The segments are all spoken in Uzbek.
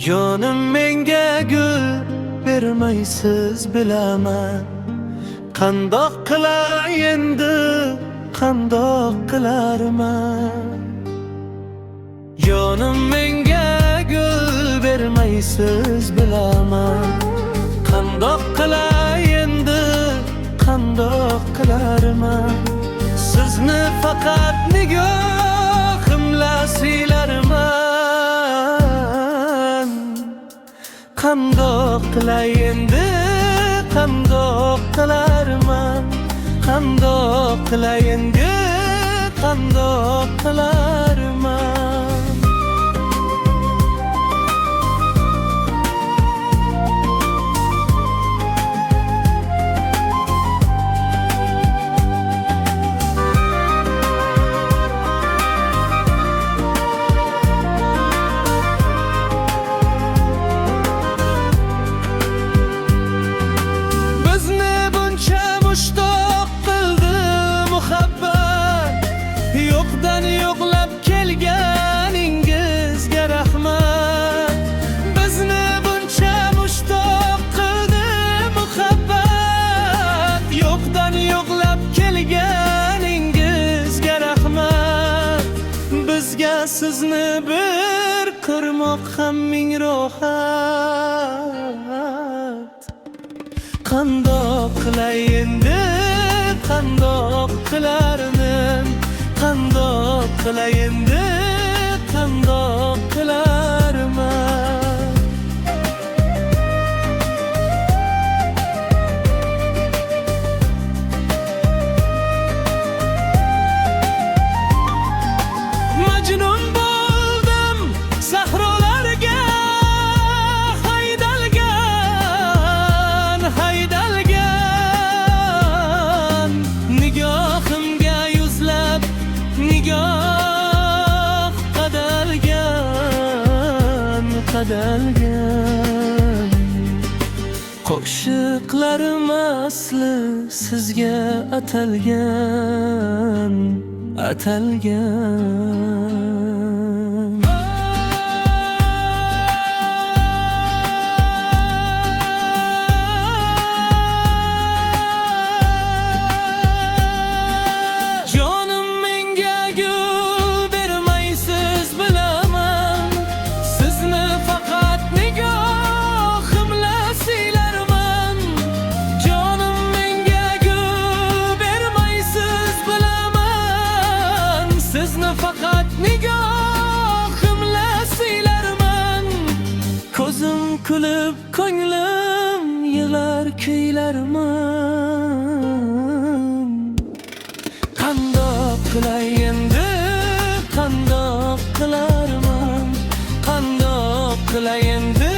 Jonim menga gul bermaysiz bilaman. Qandoq qilay endi, qandoq qilarman? Jonim menga gul bermaysiz bilaman. Qandoq qilay endi, qandoq qilarman? Sizni faqat nigohimla siylarman. Qandoq qilay endi, qandoq qilarman? Qandoq qilay endi, qandoq qilarman? Yo'qdan yo'qlab kelganingizga rahmat. Bizni buncha mushtoq qildi muhabbat. Yo'qdan yo'qlab kelganingizga rahmat. Bizga sizni bir ko'rmoq ham ming rohat. Qandoq qilay endi, qandoq qilarman? Qandoq qilay endi, qandoq qilarman? Majnun bo'ldim sahrolarga, haydalgan, haydalgan. Nigohimga yuzlab nigoh qadalgan, qadalgan. Qo'shiqlarim asli sizga atalgan, atalgan. Sizni faqat nigohimla siylarman. Ko'zim kulib, ko'nglim yig'lar, kuylarman. Qandoq qilay endi, qandoq qilarman? Qandoq qilay endi,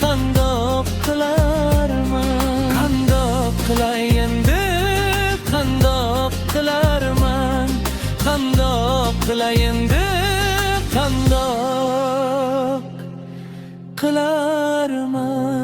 qandoq qilarman? Qandoq qilay endi, qandoq qilarman? Qandoq qilay endi, qandoq qilarman?